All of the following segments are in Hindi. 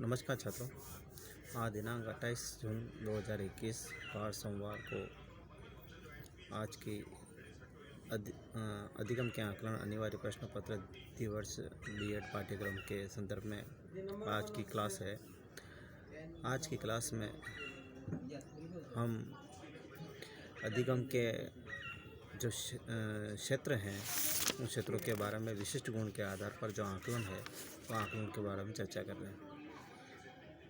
नमस्कार छात्रों। आज दिनांक 28 जून 2021 बार सोमवार को आज की अधिगम के आकलन अनिवार्य प्रश्न पत्र द्विवर्ष बीएड पाठ्यक्रम के संदर्भ में आज की क्लास है। आज की क्लास में हम अधिगम के जो क्षेत्र हैं उन क्षेत्रों के बारे में विशिष्ट गुण के आधार पर जो आकलन है वो आकलन के बारे में चर्चा कर रहे हैं।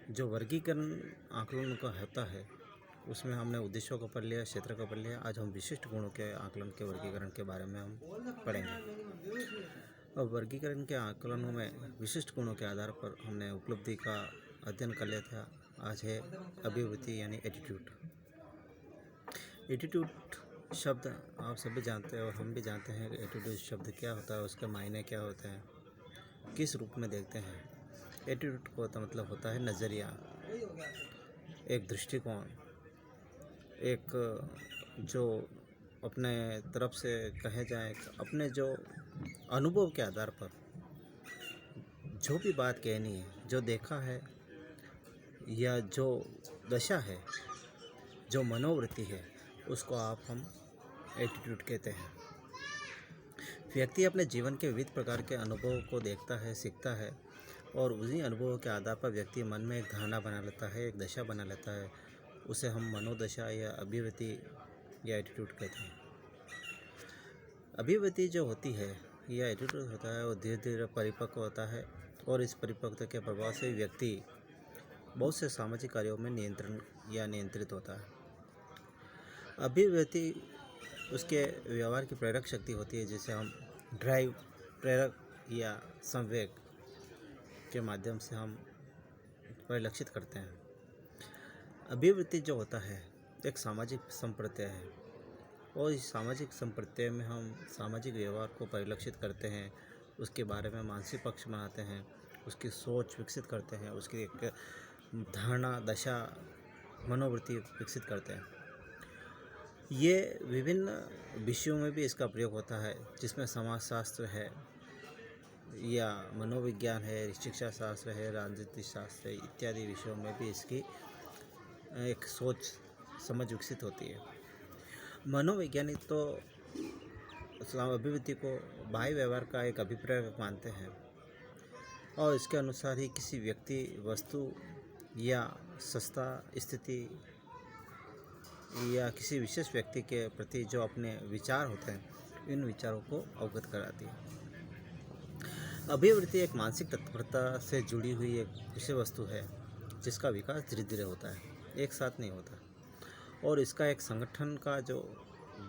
जो वर्गीकरण आकलन का होता है उसमें हमने उद्देश्यों को पढ़ लिया, क्षेत्र को पढ़ लिया। आज हम विशिष्ट गुणों के आकलन के वर्गीकरण के बारे में हम पढ़ेंगे। अब वर्गीकरण के आकलनों में विशिष्ट गुणों के आधार पर हमने उपलब्धि का अध्ययन कर लिया था। आज है अभिवृत्ति यानी एटीट्यूड। एटीट्यूड शब्द आप सभी जानते हैं और हम भी जानते हैं कि एटीट्यूड शब्द क्या होता है, उसके मायने क्या होते हैं, किस रूप में देखते हैं। एटीट्यूड को तो मतलब होता है नज़रिया, एक दृष्टिकोण, एक जो अपने तरफ से कहे जाए अपने जो अनुभव के आधार पर जो भी बात कहनी है, जो देखा है या जो दशा है, जो मनोवृत्ति है, उसको हम एटीट्यूड कहते हैं। व्यक्ति अपने जीवन के विविध प्रकार के अनुभवों को देखता है, सीखता है और उन्हीं अनुभवों के आधार पर व्यक्ति मन में एक धारणा बना लेता है, एक दशा बना लेता है। उसे हम मनोदशा या अभिवृत्ति या एटीट्यूड कहते हैं। अभिवृत्ति जो होती है या एटीट्यूड होता है वो धीरे धीरे परिपक्व होता है और इस परिपक्वता के प्रभाव से व्यक्ति बहुत से सामाजिक कार्यों में नियंत्रण या नियंत्रित होता है। अभिवृत्ति उसके व्यवहार की प्रेरक शक्ति होती है, जिसे हम ड्राइव, प्रेरक या संवेग के माध्यम से हम परिलक्षित करते हैं। अभिवृत्ति जो होता है एक सामाजिक संप्रत्यय है और इस सामाजिक संप्रत्यय में हम सामाजिक व्यवहार को परिलक्षित करते हैं, उसके बारे में मानसिक पक्ष बनाते हैं, उसकी सोच विकसित करते हैं, उसकी एक धारणा, दशा, मनोवृत्ति विकसित करते हैं। ये विभिन्न विषयों में भी इसका प्रयोग होता है, जिसमें समाजशास्त्र है या मनोविज्ञान है, शिक्षा शास्त्र है, राजनीति शास्त्र है, इत्यादि विषयों में भी इसकी एक सोच समझ विकसित होती है। मनोवैज्ञानिक तो अभिवृत्ति को बाह्य व्यवहार का एक अभिप्राय मानते हैं और इसके अनुसार ही किसी व्यक्ति, वस्तु या संस्था, स्थिति या किसी विशेष व्यक्ति के प्रति जो अपने विचार होते हैं, इन विचारों को अवगत कराती है। अभिवृत्ति एक मानसिक तत्परता से जुड़ी हुई एक विषय वस्तु है, जिसका विकास धीरे धीरे होता है, एक साथ नहीं होता। और इसका एक संगठन का जो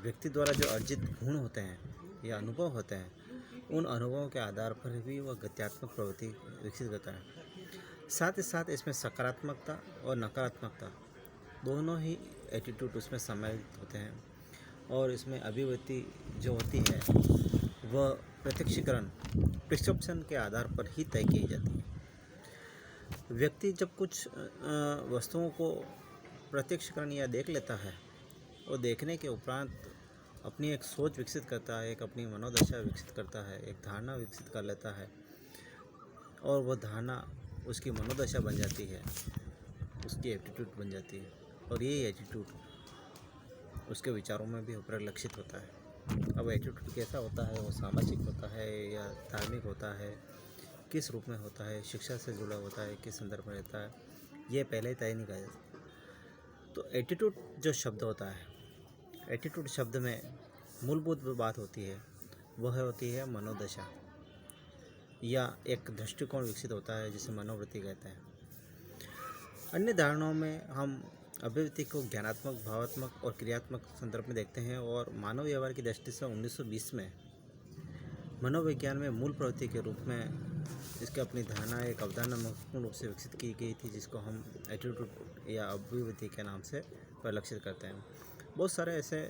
व्यक्ति द्वारा जो अर्जित गुण होते हैं या अनुभव होते हैं, उन अनुभवों के आधार पर भी वह गत्यात्मक प्रवृत्ति विकसित करता है। साथ ही साथ इसमें सकारात्मकता और नकारात्मकता दोनों ही एटीट्यूड उसमें सम्मिलित होते हैं और इसमें अभिवृत्ति जो होती है वह प्रत्यक्षीकरण, प्रिस्क्रिप्शन के आधार पर ही तय की जाती है। व्यक्ति जब कुछ वस्तुओं को प्रत्यक्षीकरण या देख लेता है और देखने के उपरांत अपनी एक सोच विकसित करता है, एक अपनी मनोदशा विकसित करता है, एक धारणा विकसित कर लेता है और वह धारणा उसकी मनोदशा बन जाती है, उसकी एटीट्यूड बन जाती है और यही एटीट्यूड उसके विचारों में भी परिलक्षित होता है। अब एटीट्यूड कैसा होता है, वो सामाजिक होता है या धार्मिक होता है, किस रूप में होता है, शिक्षा से जुड़ा होता है, किस संदर्भ में रहता है, ये पहले ही तय नहीं किया जाता। तो एटीट्यूड जो शब्द होता है, एटीट्यूड शब्द में मूलभूत बात होती है, वह होती है मनोदशा या एक दृष्टिकोण विकसित होता है, जिसे मनोवृत्ति कहते हैं। अन्य धारणाओं में हम अभिवृत्ति को ज्ञानात्मक, भावात्मक और क्रियात्मक संदर्भ में देखते हैं और मानव व्यवहार की दृष्टि से 1920 में मनोविज्ञान में मूल प्रवृत्ति के रूप में इसकी अपनी धारणा, एक अवधारणा महत्वपूर्ण रूप से विकसित की गई थी, जिसको हम एटीट्यूड या अभिवृत्ति के नाम से परिलक्षित करते हैं। बहुत सारे ऐसे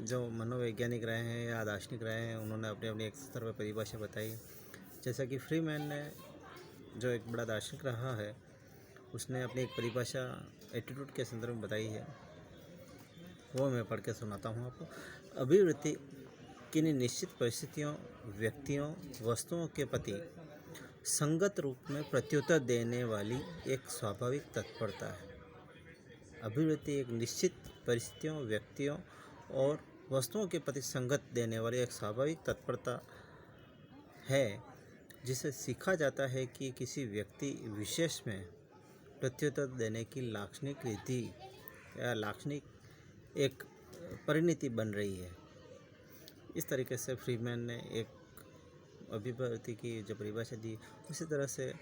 जो मनोवैज्ञानिक रहे हैं या दार्शनिक रहे हैं, उन्होंने अपनी अपनी एक स्तर पर परिभाषा बताई। जैसा कि फ्रीमैन ने, जो एक बड़ा दार्शनिक रहा है, उसने अपनी एक परिभाषा एटीट्यूड के संदर्भ में बताई है, वो मैं पढ़ के सुनाता हूँ आपको। अभिवृत्ति किन्हीं निश्चित परिस्थितियों, व्यक्तियों, वस्तुओं के प्रति संगत रूप में प्रत्युत्तर देने वाली एक स्वाभाविक तत्परता है। अभिव्यक्ति एक निश्चित परिस्थितियों, व्यक्तियों और वस्तुओं के प्रति संगत देने वाली एक स्वाभाविक तत्परता है, जिसे सीखा जाता है कि किसी व्यक्ति विशेष में प्रत्युत्तर देने की लाक्षणिक रीति या लाक्षणिक एक परिणति बन रही है। इस तरीके से फ्रीमैन ने एक अभिव्यक्ति की जो परिभाषा दी, उसी तरह से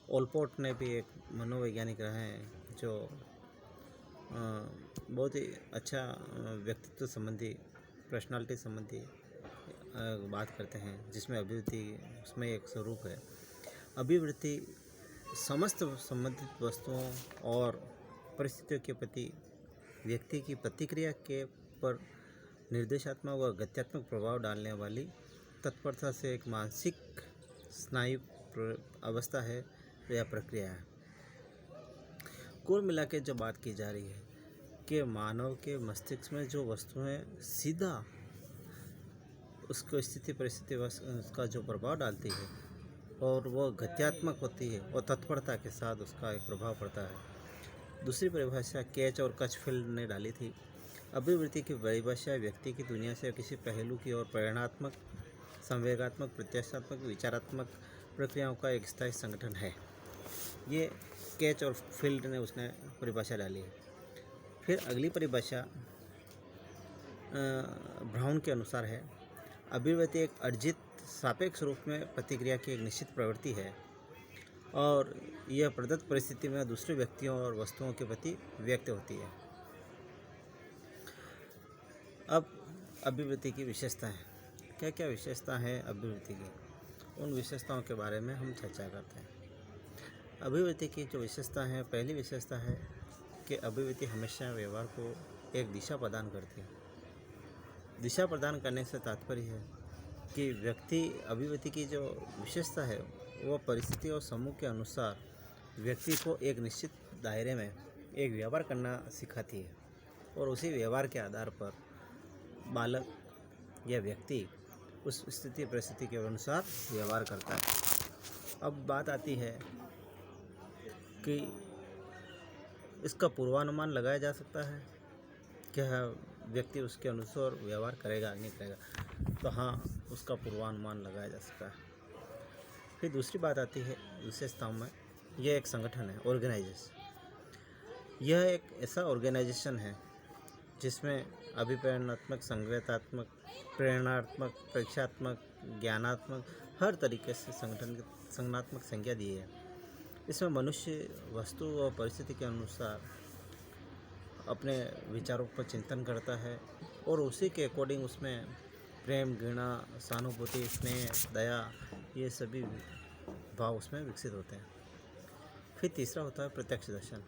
ओलपोर्ट ने भी एक मनोवैज्ञानिक रहे हैं जो बहुत ही अच्छा व्यक्तित्व संबंधी, पर्सनालिटी संबंधी बात करते हैं, जिसमें अभिवृत्ति उसमें एक स्वरूप है। अभिवृत्ति समस्त संबंधित वस्तुओं और परिस्थितियों के प्रति व्यक्ति की प्रतिक्रिया के पर निर्देशात्मक व गत्यात्मक प्रभाव डालने वाली तत्परता से एक मानसिक स्नायु अवस्था है या प्रक्रिया है। कुल मिला के जो बात की जा रही है कि मानव के मस्तिष्क में जो वस्तुएं सीधा उसको स्थिति परिस्थिति उसका जो प्रभाव डालती है और वह गत्यात्मक होती है और तत्परता के साथ उसका एक प्रभाव पड़ता है। दूसरी परिभाषा कैच और कचफील्ड ने डाली थी। अभिवृत्ति की परिभाषा व्यक्ति की दुनिया से किसी पहलू की ओर प्रेरणात्मक, संवेगात्मक, प्रत्याशात्मक, विचारात्मक प्रक्रियाओं का एक स्थायी संगठन है। ये कैच और फील्ड ने उसने परिभाषा डाली है। फिर अगली परिभाषा ब्राउन के अनुसार है। अभिव्यक्ति एक अर्जित सापेक्ष रूप में प्रतिक्रिया की एक निश्चित प्रवृत्ति है और यह प्रदत्त परिस्थिति में दूसरे व्यक्तियों और वस्तुओं के प्रति व्यक्त होती है। अब अभिव्यक्ति की विशेषताएं, क्या क्या विशेषता है अभिव्यक्ति की, उन विशेषताओं के बारे में हम चर्चा करते हैं। अभिव्यक्ति की जो विशेषता है, पहली विशेषता है कि अभिव्यक्ति हमेशा व्यवहार को एक दिशा प्रदान करती है। दिशा प्रदान करने से तात्पर्य है कि व्यक्ति अभिव्यक्ति की जो विशेषता है वह परिस्थिति और समूह के अनुसार व्यक्ति को एक निश्चित दायरे में एक व्यवहार करना सिखाती है और उसी व्यवहार के आधार पर बालक या व्यक्ति उस स्थिति परिस्थिति के अनुसार व्यवहार करता है। अब बात आती है कि इसका पूर्वानुमान लगाया जा सकता है, क्या व्यक्ति उसके अनुसार व्यवहार करेगा नहीं करेगा, तो हाँ, उसका पूर्वानुमान लगाया जा सकता है। फिर दूसरी बात आती है विशेषताओं में, यह एक संगठन है, ऑर्गेनाइजेशन। यह एक ऐसा ऑर्गेनाइजेशन है जिसमें अभिप्रेरणात्मक, संग्रहात्मक, प्रेरणात्मक, परीक्षात्मक, ज्ञानात्मक, हर तरीके से संगठन की संज्ञानात्मक संज्ञा दी है। इसमें मनुष्य वस्तु और परिस्थिति के अनुसार अपने विचारों पर चिंतन करता है और उसी के अकॉर्डिंग उसमें प्रेम, घृणा, सहानुभूति, स्नेह, दया, ये सभी भाव उसमें विकसित होते हैं। फिर तीसरा होता है प्रत्यक्ष दर्शन,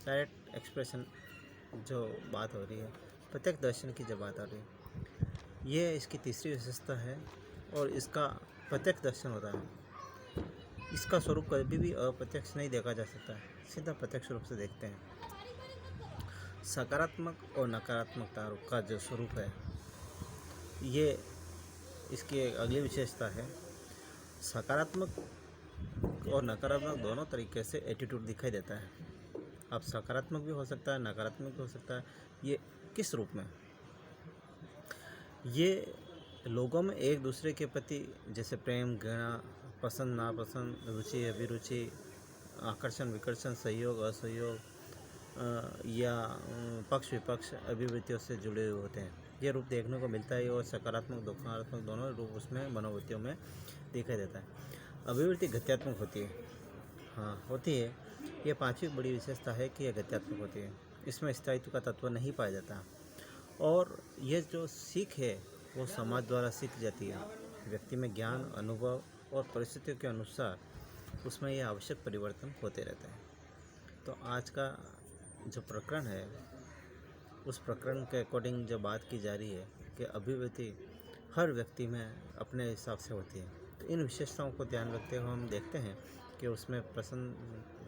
डायरेक्ट एक्सप्रेशन। जो बात हो रही है प्रत्यक्ष दर्शन की, जो बात आ रही है, ये इसकी तीसरी विशेषता है और इसका प्रत्यक्ष दर्शन होता है। इसका स्वरूप कभी भी अप्रत्यक्ष नहीं देखा जा सकता है, सीधा प्रत्यक्ष रूप से देखते हैं। सकारात्मक और नकारात्मकता का जो स्वरूप है, ये इसकी एक अगली विशेषता है। सकारात्मक और नकारात्मक दोनों तरीके से एटीट्यूड दिखाई देता है। अब सकारात्मक भी हो सकता है, नकारात्मक भी हो सकता है। ये किस रूप में? ये लोगों में एक दूसरे के प्रति जैसे प्रेम, घृणा, पसंद, नापसंद, रुचि, अभिरुचि, आकर्षण, विकर्षण, सहयोग, असहयोग या पक्ष विपक्ष अभिवृत्तियों से जुड़े हुए होते हैं। ये रूप देखने को मिलता है और सकारात्मक, नकारात्मक दोनों रूप उसमें मनोवृत्तियों में दिखाई देता है। अभिवृत्ति गत्यात्मक होती है, हाँ होती है। ये पांचवी बड़ी विशेषता है कि यह गत्यात्मक होती है। इसमें स्थायित्व का तत्व नहीं पाया जाता और ये जो सीख है वो समाज द्वारा सीख जाती है। व्यक्ति में ज्ञान, अनुभव और परिस्थितियों के अनुसार उसमें ये आवश्यक परिवर्तन होते रहते हैं। तो आज का जो प्रकरण है, उस प्रकरण के अकॉर्डिंग जो बात की जा रही है कि अभिव्यक्ति हर व्यक्ति में अपने हिसाब से होती है। तो इन विशेषताओं को ध्यान रखते हुए हम देखते हैं कि उसमें प्रश्न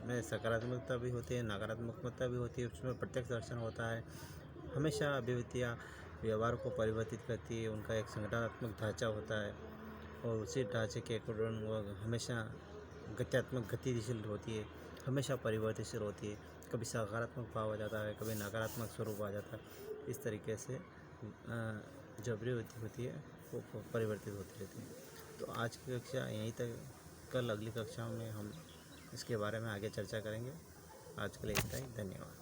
में सकारात्मकता भी होती है, नकारात्मकता भी होती है, उसमें प्रत्यक्ष दर्शन होता है। हमेशा अभिव्यक्तियाँ व्यवहार को परिवर्तित करती है, उनका एक संगठनात्मक ढांचा होता है और उसी ढांचे के अकॉर्डिंग वो हमेशा गतिशील होती है, हमेशा परिवर्तनशील होती है। कभी सकारात्मक भाव आ जाता है, कभी नकारात्मक स्वरूप आ जाता है। इस तरीके से जो अभिवृत्ति होती है वो परिवर्तित होती रहती है। तो आज की कक्षा यहीं तक, कल अगली कक्षा में हम इसके बारे में आगे चर्चा करेंगे। आज के लिए इतना ही, धन्यवाद।